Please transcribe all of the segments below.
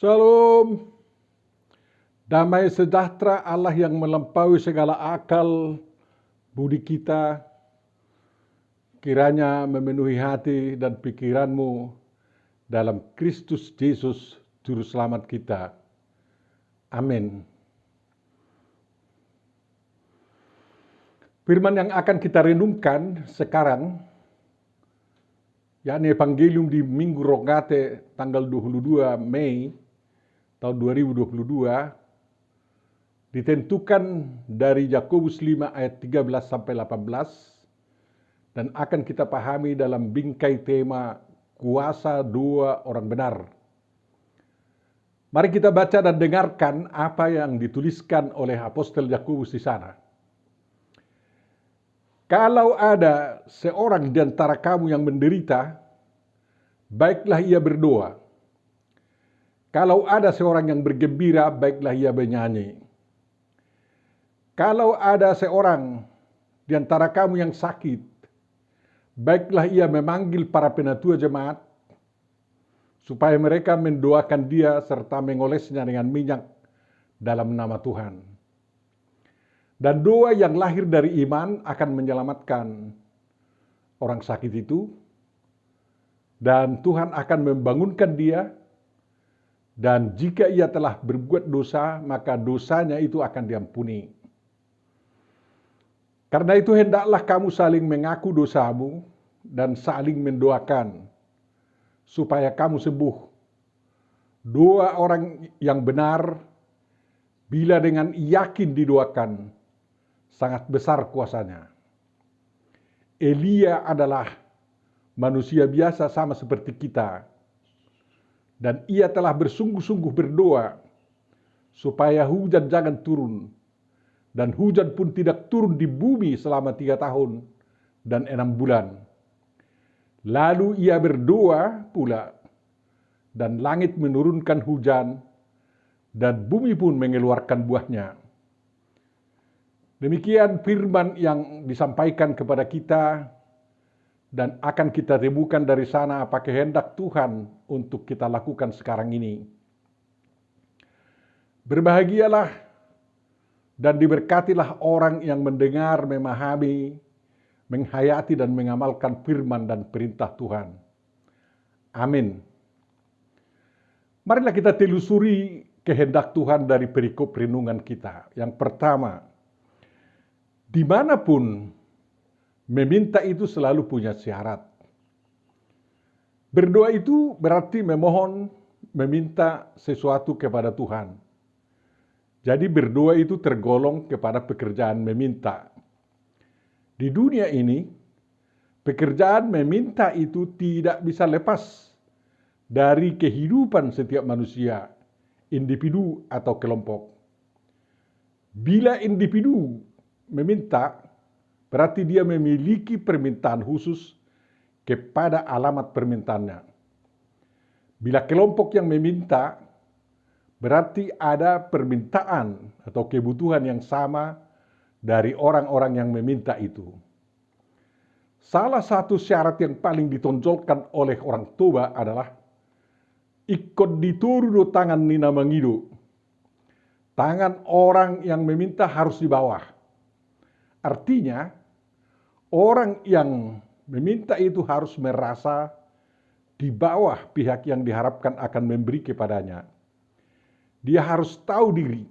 Shalom, damai sejahtera Allah yang melampaui segala akal budi kita, kiranya memenuhi hati dan pikiranmu dalam Kristus Yesus, Juru Selamat kita. Amin. Firman yang akan kita renungkan sekarang, yakni Evangelium di Minggu Rogate tanggal 22 Mei tahun 2022, ditentukan dari Yakobus 5 ayat 13 sampai 18 dan akan kita pahami dalam bingkai tema kuasa dua orang benar. Mari kita baca dan dengarkan apa yang dituliskan oleh Apostel Yakobus di sana. Kalau ada seorang di antara kamu yang menderita, baiklah ia berdoa. Kalau ada seorang yang bergembira, baiklah ia bernyanyi. Kalau ada seorang di antara kamu yang sakit, baiklah ia memanggil para penatua jemaat, supaya mereka mendoakan dia serta mengolesnya dengan minyak dalam nama Tuhan. Dan doa yang lahir dari iman akan menyelamatkan orang sakit itu, dan Tuhan akan membangunkan dia, dan jika ia telah berbuat dosa, maka dosanya itu akan diampuni. Karena itu hendaklah kamu saling mengaku dosamu dan saling mendoakan supaya kamu sembuh. Doa orang yang benar bila dengan yakin didoakan sangat besar kuasanya. Elia adalah manusia biasa sama seperti kita, dan ia telah bersungguh-sungguh berdoa supaya hujan jangan turun, dan hujan pun tidak turun di bumi selama 3 tahun dan 6 bulan. Lalu ia berdoa pula, dan langit menurunkan hujan, dan bumi pun mengeluarkan buahnya. Demikian firman yang disampaikan kepada kita, dan akan kita temukan dari sana apa kehendak Tuhan untuk kita lakukan sekarang ini. Berbahagialah dan diberkatilah orang yang mendengar, memahami, menghayati dan mengamalkan firman dan perintah Tuhan. Amin. Marilah kita telusuri kehendak Tuhan dari perikop renungan kita. Yang pertama, dimanapun meminta itu selalu punya syarat. Berdoa itu berarti memohon, meminta sesuatu kepada Tuhan. Jadi berdoa itu tergolong kepada pekerjaan meminta. Di dunia ini, pekerjaan meminta itu tidak bisa lepas dari kehidupan setiap manusia, individu atau kelompok. Bila individu meminta, berarti dia memiliki permintaan khusus kepada alamat permintaannya. Bila kelompok yang meminta, berarti ada permintaan atau kebutuhan yang sama dari orang-orang yang meminta itu. Salah satu syarat yang paling ditonjolkan oleh orang Toba adalah ikut dituru tangan nina mangido. Tangan orang yang meminta harus di bawah. Artinya, orang yang meminta itu harus merasa di bawah pihak yang diharapkan akan memberi kepadanya. Dia harus tahu diri.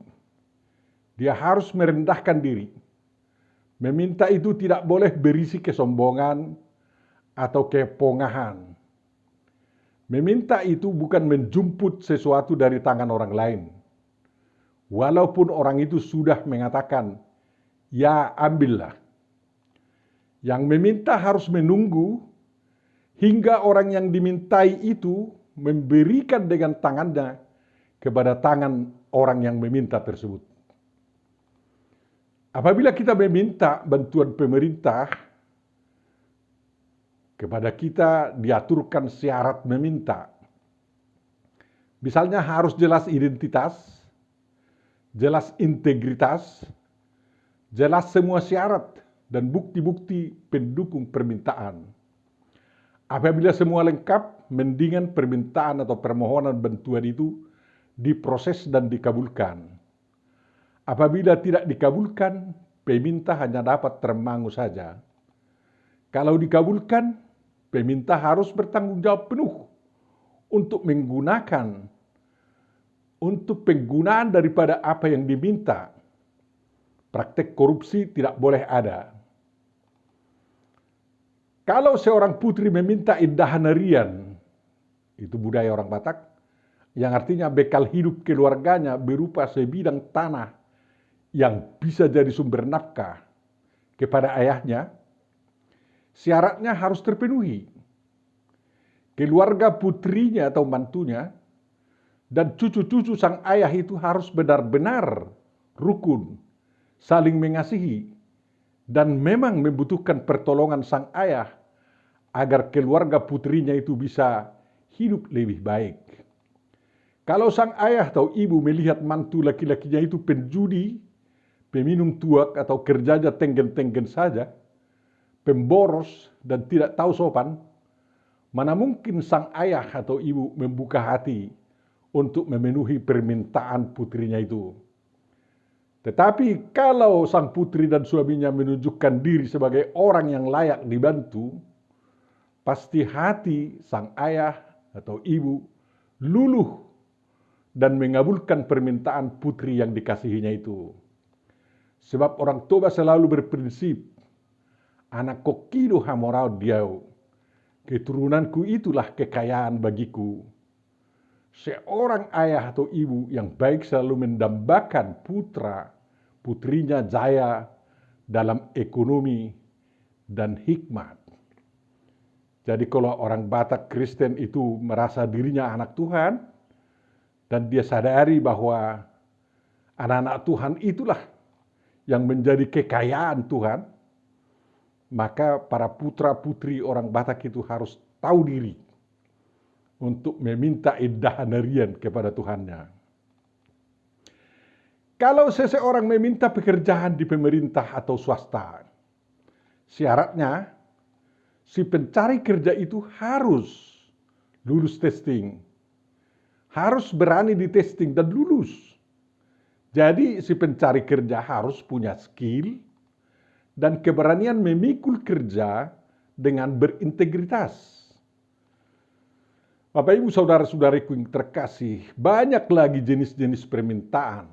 Dia harus merendahkan diri. Meminta itu tidak boleh berisi kesombongan atau kepongahan. Meminta itu bukan menjemput sesuatu dari tangan orang lain. Walaupun orang itu sudah mengatakan, ya ambillah. Yang meminta harus menunggu hingga orang yang dimintai itu memberikan dengan tangannya kepada tangan orang yang meminta tersebut. Apabila kita meminta bantuan pemerintah, kepada kita diaturkan syarat meminta. Misalnya harus jelas identitas, jelas integritas, jelas semua syarat dan bukti-bukti pendukung permintaan. Apabila semua lengkap, mendingan permintaan atau permohonan bantuan itu diproses dan dikabulkan. Apabila tidak dikabulkan, peminta hanya dapat termangu saja. Kalau dikabulkan, peminta harus bertanggung jawab penuh untuk penggunaan daripada apa yang diminta. Praktek korupsi tidak boleh ada. Kalau seorang putri meminta indahan harian, itu budaya orang Batak, yang artinya bekal hidup keluarganya berupa sebidang tanah yang bisa jadi sumber nafkah kepada ayahnya, syaratnya harus terpenuhi. Keluarga putrinya atau mantunya dan cucu-cucu sang ayah itu harus benar-benar rukun, saling mengasihi, dan memang membutuhkan pertolongan sang ayah agar keluarga putrinya itu bisa hidup lebih baik. Kalau sang ayah atau ibu melihat mantu laki-lakinya itu penjudi, peminum tuak atau kerjanya tenggen-tenggen saja, pemboros dan tidak tahu sopan, mana mungkin sang ayah atau ibu membuka hati untuk memenuhi permintaan putrinya itu. Tetapi kalau sang putri dan suaminya menunjukkan diri sebagai orang yang layak dibantu, pasti hati sang ayah atau ibu luluh dan mengabulkan permintaan putri yang dikasihinya itu. Sebab orang Toba selalu berprinsip, anak kokido hamorau diau, keturunanku itulah kekayaan bagiku. Seorang ayah atau ibu yang baik selalu mendambakan putrinya jaya dalam ekonomi dan hikmat. Jadi kalau orang Batak Kristen itu merasa dirinya anak Tuhan, dan dia sadari bahwa anak-anak Tuhan itulah yang menjadi kekayaan Tuhan, maka para putra-putri orang Batak itu harus tahu diri untuk meminta indahan harian kepada Tuhannya. Kalau seseorang meminta pekerjaan di pemerintah atau swasta, syaratnya si pencari kerja itu harus lulus testing, harus berani di testing dan lulus. Jadi si pencari kerja harus punya skill dan keberanian memikul kerja dengan berintegritas. Bapak Ibu saudara-saudariku yang terkasih, banyak lagi jenis-jenis permintaan.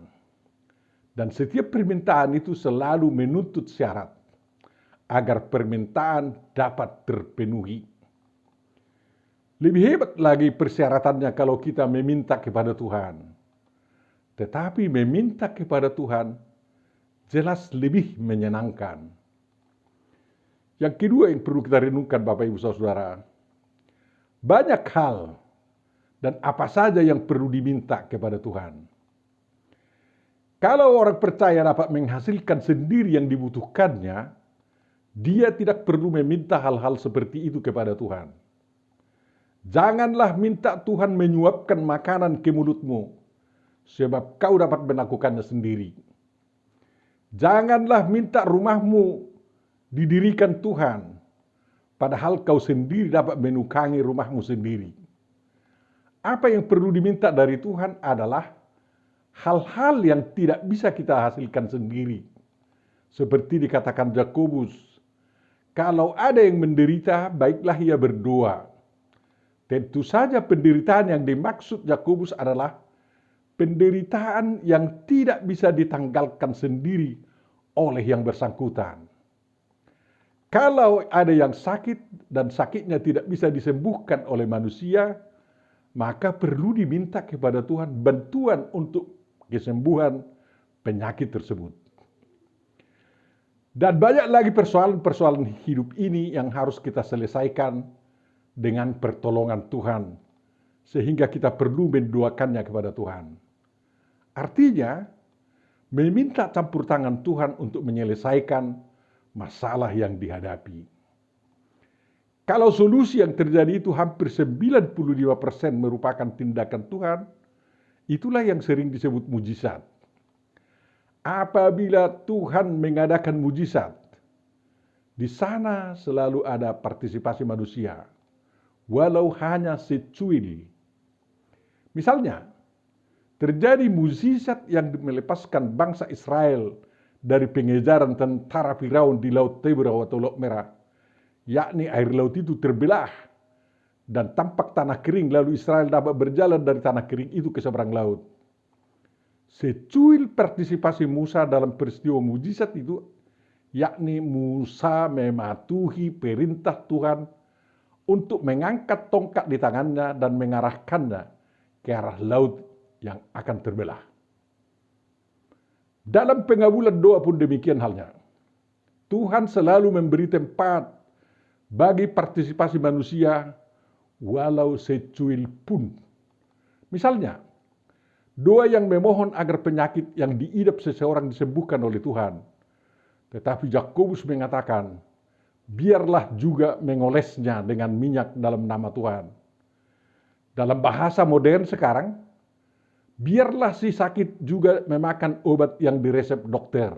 Dan setiap permintaan itu selalu menuntut syarat agar permintaan dapat terpenuhi. Lebih hebat lagi persyaratannya kalau kita meminta kepada Tuhan. Tetapi meminta kepada Tuhan jelas lebih menyenangkan. Yang kedua yang perlu kita renungkan Bapak Ibu saudara, banyak hal dan apa saja yang perlu diminta kepada Tuhan. Kalau orang percaya dapat menghasilkan sendiri yang dibutuhkannya, dia tidak perlu meminta hal-hal seperti itu kepada Tuhan. Janganlah minta Tuhan menyuapkan makanan ke mulutmu, sebab kau dapat melakukannya sendiri. Janganlah minta rumahmu didirikan Tuhan, padahal kau sendiri dapat menukangi rumahmu sendiri. Apa yang perlu diminta dari Tuhan adalah hal-hal yang tidak bisa kita hasilkan sendiri. Seperti dikatakan Yakobus, kalau ada yang menderita, baiklah ia berdoa. Tentu saja penderitaan yang dimaksud Yakobus adalah penderitaan yang tidak bisa ditanggalkan sendiri oleh yang bersangkutan. Kalau ada yang sakit dan sakitnya tidak bisa disembuhkan oleh manusia, maka perlu diminta kepada Tuhan bantuan untuk kesembuhan penyakit tersebut. Dan banyak lagi persoalan-persoalan hidup ini yang harus kita selesaikan dengan pertolongan Tuhan, sehingga kita perlu mendoakannya kepada Tuhan. Artinya, meminta campur tangan Tuhan untuk menyelesaikan masalah yang dihadapi. Kalau solusi yang terjadi itu hampir 95% merupakan tindakan Tuhan, itulah yang sering disebut mujizat. Apabila Tuhan mengadakan mujizat, di sana selalu ada partisipasi manusia, walau hanya secuil. Misalnya, terjadi mukjizat yang melepaskan bangsa Israel dari pengejaran tentara Firaun di Laut Teberau atau Laut Merah, yakni air laut itu terbelah dan tampak tanah kering, lalu Israel dapat berjalan dari tanah kering itu ke seberang laut. Secuil partisipasi Musa dalam peristiwa mukjizat itu, yakni Musa mematuhi perintah Tuhan untuk mengangkat tongkat di tangannya dan mengarahkannya ke arah laut yang akan terbelah. Dalam pengabulan doa pun demikian halnya. Tuhan selalu memberi tempat bagi partisipasi manusia walau secuil pun. Misalnya, doa yang memohon agar penyakit yang diidap seseorang disembuhkan oleh Tuhan. Tetapi Yakobus mengatakan, biarlah juga mengolesnya dengan minyak dalam nama Tuhan. Dalam bahasa modern sekarang, biarlah si sakit juga memakan obat yang diresep dokter.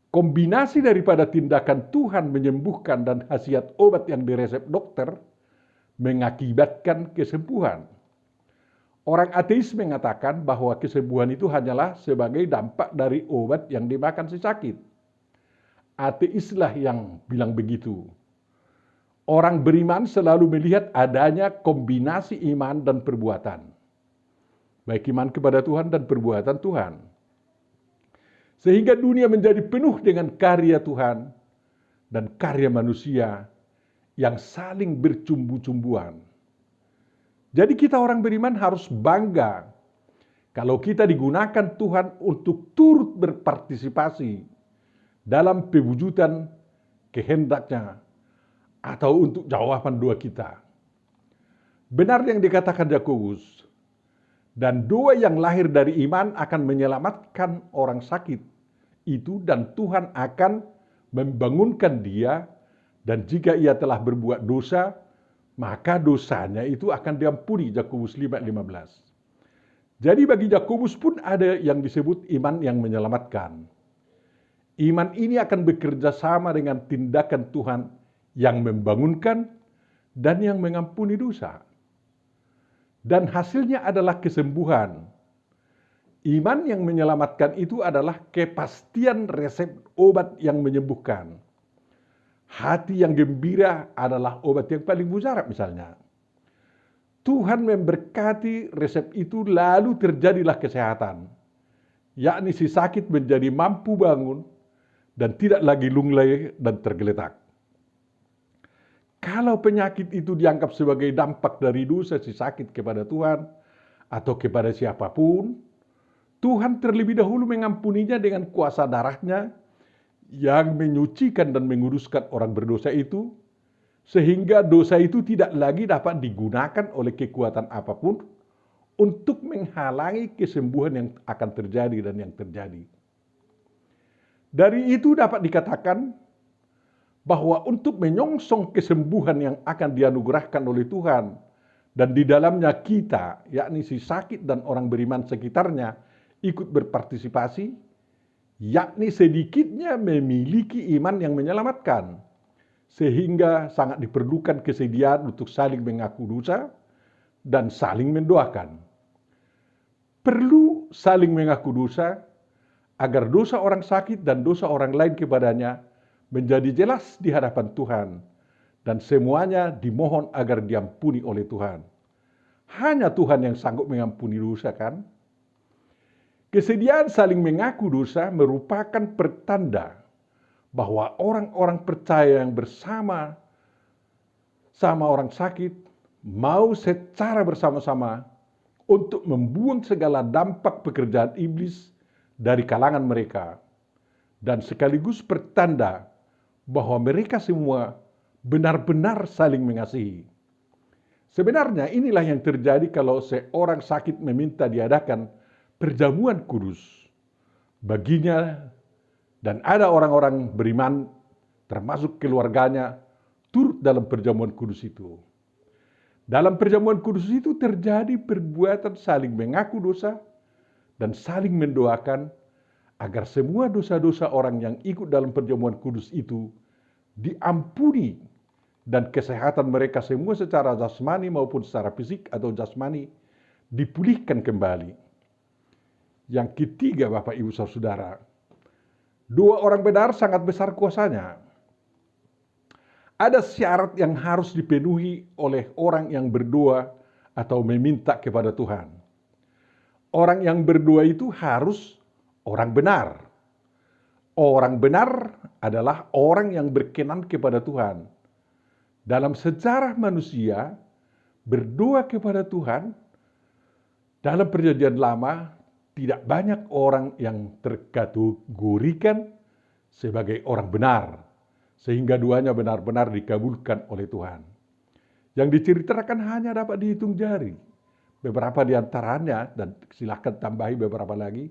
Kombinasi daripada tindakan Tuhan menyembuhkan dan khasiat obat yang diresep dokter mengakibatkan kesembuhan. Orang ateis mengatakan bahwa kesembuhan itu hanyalah sebagai dampak dari obat yang dimakan si sakit. Ateislah yang bilang begitu. Orang beriman selalu melihat adanya kombinasi iman dan perbuatan. Baik iman kepada Tuhan dan perbuatan Tuhan. Sehingga dunia menjadi penuh dengan karya Tuhan dan karya manusia yang saling bercumbu-cumbuan. Jadi kita orang beriman harus bangga kalau kita digunakan Tuhan untuk turut berpartisipasi dalam pewujudan kehendaknya atau untuk jawaban doa kita. Benar yang dikatakan Yakobus, dan doa yang lahir dari iman akan menyelamatkan orang sakit itu dan Tuhan akan membangunkan dia, dan jika ia telah berbuat dosa, maka dosanya itu akan diampuni. Yakobus 5:15. Jadi bagi Yakobus pun ada yang disebut iman yang menyelamatkan. Iman ini akan bekerja sama dengan tindakan Tuhan yang membangunkan dan yang mengampuni dosa. Dan hasilnya adalah kesembuhan. Iman yang menyelamatkan itu adalah kepastian resep obat yang menyembuhkan. Hati yang gembira adalah obat yang paling mujarab misalnya. Tuhan memberkati resep itu lalu terjadilah kesehatan. Yakni si sakit menjadi mampu bangun dan tidak lagi lunglai dan tergeletak. Kalau penyakit itu dianggap sebagai dampak dari dosa si sakit kepada Tuhan atau kepada siapapun, Tuhan terlebih dahulu mengampuninya dengan kuasa darahnya yang menyucikan dan menguduskan orang berdosa itu, sehingga dosa itu tidak lagi dapat digunakan oleh kekuatan apapun untuk menghalangi kesembuhan yang akan terjadi dan yang terjadi. Dari itu dapat dikatakan bahwa untuk menyongsong kesembuhan yang akan dianugerahkan oleh Tuhan dan di dalamnya kita, yakni si sakit dan orang beriman sekitarnya ikut berpartisipasi, yakni sedikitnya memiliki iman yang menyelamatkan, sehingga sangat diperlukan kesediaan untuk saling mengaku dosa dan saling mendoakan. Perlu saling mengaku dosa agar dosa orang sakit dan dosa orang lain kepadanya menjadi jelas di hadapan Tuhan dan semuanya dimohon agar diampuni oleh Tuhan. Hanya Tuhan yang sanggup mengampuni dosa, kan? Kesediaan saling mengaku dosa merupakan pertanda bahwa orang-orang percaya yang bersama orang sakit mau secara bersama-sama untuk membuang segala dampak pekerjaan iblis dari kalangan mereka, dan sekaligus pertanda bahwa mereka semua benar-benar saling mengasihi. Sebenarnya inilah yang terjadi kalau seorang sakit meminta diadakan perjamuan kudus baginya, dan ada orang-orang beriman termasuk keluarganya turut dalam perjamuan kudus itu. Dalam perjamuan kudus itu terjadi perbuatan saling mengaku dosa dan saling mendoakan agar semua dosa-dosa orang yang ikut dalam perjamuan kudus itu diampuni dan kesehatan mereka semua secara jasmani maupun secara fisik atau jasmani dipulihkan kembali. Yang ketiga, Bapak Ibu Saudara, dua orang benar sangat besar kuasanya. Ada syarat yang harus dipenuhi oleh orang yang berdoa atau meminta kepada Tuhan. Orang yang berdoa itu harus orang benar. Orang benar adalah orang yang berkenan kepada Tuhan. Dalam sejarah manusia, berdoa kepada Tuhan, dalam perjanjian lama, tidak banyak orang yang terkategorikan sebagai orang benar, sehingga doanya benar-benar dikabulkan oleh Tuhan. Yang diceritakan hanya dapat dihitung jari. Beberapa di antaranya, dan silakan tambahi beberapa lagi,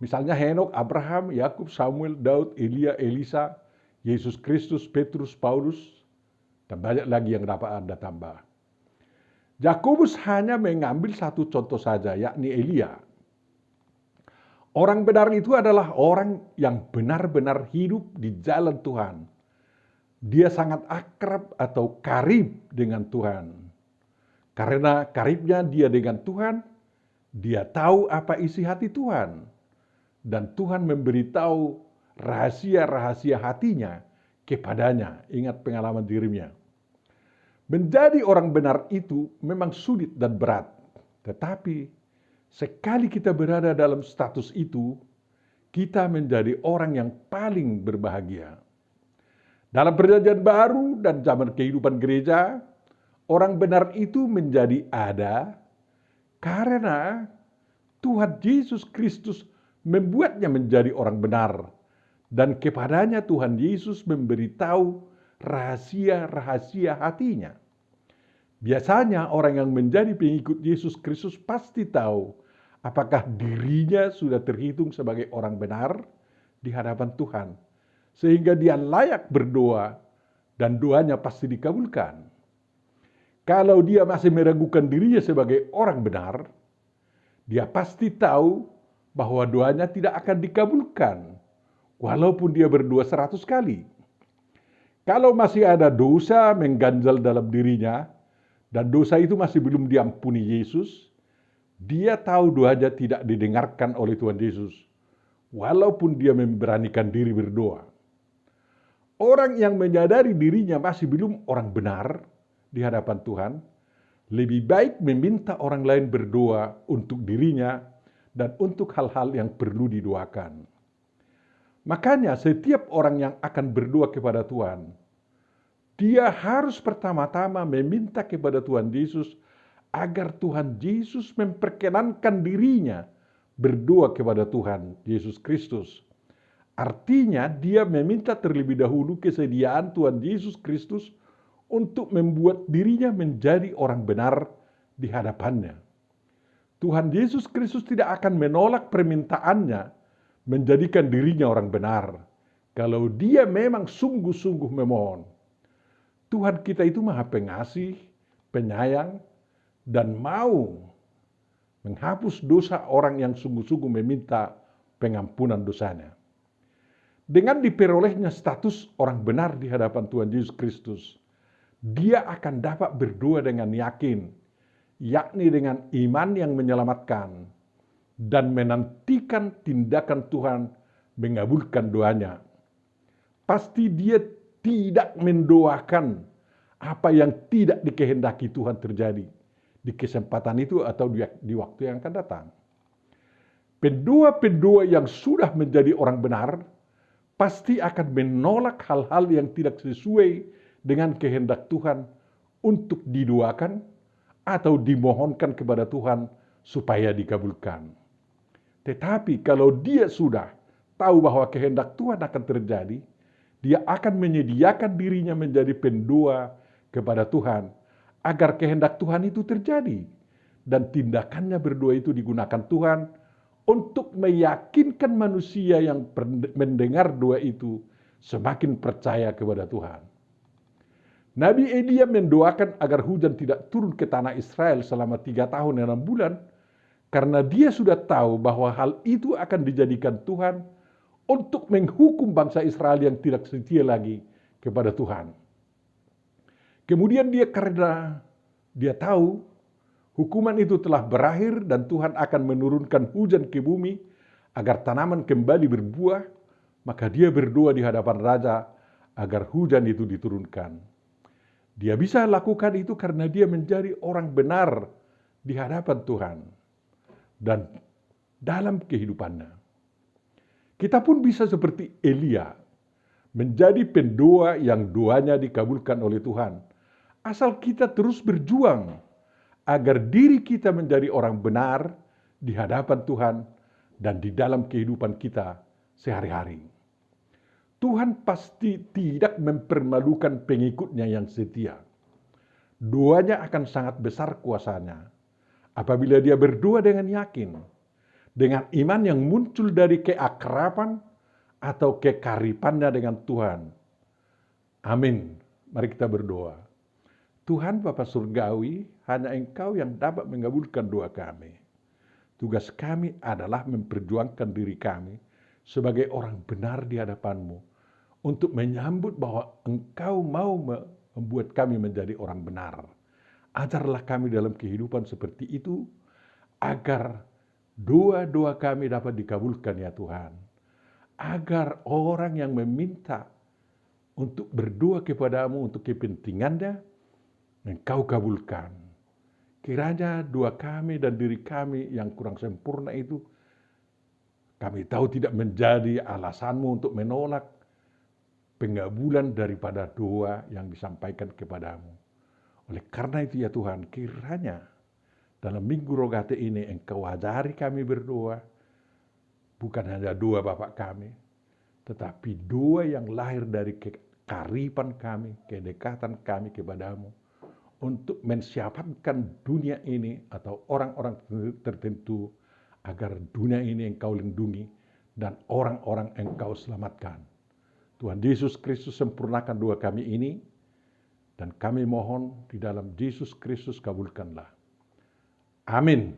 misalnya Henok, Abraham, Yakub, Samuel, Daud, Elia, Elisa, Yesus Kristus, Petrus, Paulus, dan banyak lagi yang dapat Anda tambah. Yakobus hanya mengambil satu contoh saja, yakni Elia. Orang benar itu adalah orang yang benar-benar hidup di jalan Tuhan. Dia sangat akrab atau karib dengan Tuhan. Karena karibnya dia dengan Tuhan, dia tahu apa isi hati Tuhan. Dan Tuhan memberitahu rahasia-rahasia hatinya kepadanya. Ingat pengalaman dirinya. Menjadi orang benar itu memang sulit dan berat. Tetapi sekali kita berada dalam status itu, kita menjadi orang yang paling berbahagia. Dalam perjanjian baru dan zaman kehidupan gereja, orang benar itu menjadi ada karena Tuhan Yesus Kristus membuatnya menjadi orang benar. Dan kepadanya Tuhan Yesus memberitahu rahasia-rahasia hatinya. Biasanya orang yang menjadi pengikut Yesus Kristus pasti tahu apakah dirinya sudah terhitung sebagai orang benar di hadapan Tuhan. Sehingga dia layak berdoa dan doanya pasti dikabulkan. Kalau dia masih meragukan dirinya sebagai orang benar, dia pasti tahu bahwa doanya tidak akan dikabulkan, walaupun dia berdoa 100 kali. Kalau masih ada dosa mengganjal dalam dirinya, dan dosa itu masih belum diampuni Yesus, dia tahu doanya tidak didengarkan oleh Tuhan Yesus, walaupun dia memberanikan diri berdoa. Orang yang menyadari dirinya masih belum orang benar di hadapan Tuhan, lebih baik meminta orang lain berdoa untuk dirinya dan untuk hal-hal yang perlu didoakan. Makanya setiap orang yang akan berdoa kepada Tuhan, dia harus pertama-tama meminta kepada Tuhan Yesus agar Tuhan Yesus memperkenankan dirinya berdoa kepada Tuhan Yesus Kristus. Artinya dia meminta terlebih dahulu kesediaan Tuhan Yesus Kristus untuk membuat dirinya menjadi orang benar di hadapannya. Tuhan Yesus Kristus tidak akan menolak permintaannya menjadikan dirinya orang benar kalau dia memang sungguh-sungguh memohon. Tuhan kita itu Maha Pengasih, penyayang, dan mau menghapus dosa orang yang sungguh-sungguh meminta pengampunan dosanya. Dengan diperolehnya status orang benar di hadapan Tuhan Yesus Kristus, dia akan dapat berdoa dengan yakin, yakni dengan iman yang menyelamatkan, dan menantikan tindakan Tuhan mengabulkan doanya. Pasti dia tidak mendoakan apa yang tidak dikehendaki Tuhan terjadi di kesempatan itu atau di waktu yang akan datang. Pendoa-pendoa yang sudah menjadi orang benar pasti akan menolak hal-hal yang tidak sesuai dengan kehendak Tuhan untuk didoakan atau dimohonkan kepada Tuhan supaya dikabulkan. Tetapi kalau dia sudah tahu bahwa kehendak Tuhan akan terjadi, dia akan menyediakan dirinya menjadi pendoa kepada Tuhan agar kehendak Tuhan itu terjadi. Dan tindakannya berdoa itu digunakan Tuhan untuk meyakinkan manusia yang mendengar doa itu semakin percaya kepada Tuhan. Nabi Elia mendoakan agar hujan tidak turun ke tanah Israel selama 3 tahun dan 6 bulan, karena dia sudah tahu bahwa hal itu akan dijadikan Tuhan untuk menghukum bangsa Israel yang tidak setia lagi kepada Tuhan. Kemudian karena dia tahu Hukuman itu telah berakhir dan Tuhan akan menurunkan hujan ke bumi agar tanaman kembali berbuah, maka dia berdoa di hadapan raja agar hujan itu diturunkan. Dia bisa lakukan itu karena dia menjadi orang benar di hadapan Tuhan dan dalam kehidupannya. Kita pun bisa seperti Elia, menjadi pendoa yang doanya dikabulkan oleh Tuhan. Asal kita terus berjuang agar diri kita menjadi orang benar di hadapan Tuhan dan di dalam kehidupan kita sehari-hari. Tuhan pasti tidak mempermalukan pengikutnya yang setia. Doanya akan sangat besar kuasanya apabila dia berdoa dengan yakin, dengan iman yang muncul dari keakraban atau kekaripannya dengan Tuhan. Amin. Mari kita berdoa. Tuhan Bapa Surgawi, hanya Engkau yang dapat mengabulkan doa kami. Tugas kami adalah memperjuangkan diri kami sebagai orang benar di hadapan-Mu untuk menyambut bahwa Engkau mau membuat kami menjadi orang benar. Ajarlah kami dalam kehidupan seperti itu agar doa-doa kami dapat dikabulkan ya Tuhan. Agar orang yang meminta untuk berdoa kepadamu untuk kepentingannya, Engkau kabulkan. Kiranya doa kami dan diri kami yang kurang sempurna itu, kami tahu tidak menjadi alasanmu untuk menolak pengabulan daripada doa yang disampaikan kepadamu. Oleh karena itu ya Tuhan, kiranya dalam Minggu Rogate ini Engkau ajari kami berdoa, bukan hanya doa Bapak kami, tetapi doa yang lahir dari kekaripan kami, kedekatan kami kepadamu, untuk mensiapkan dunia ini atau orang-orang tertentu agar dunia ini Engkau lindungi dan orang-orang Engkau selamatkan. Tuhan Yesus Kristus sempurnakan doa kami ini dan kami mohon di dalam Yesus Kristus kabulkanlah. Amin.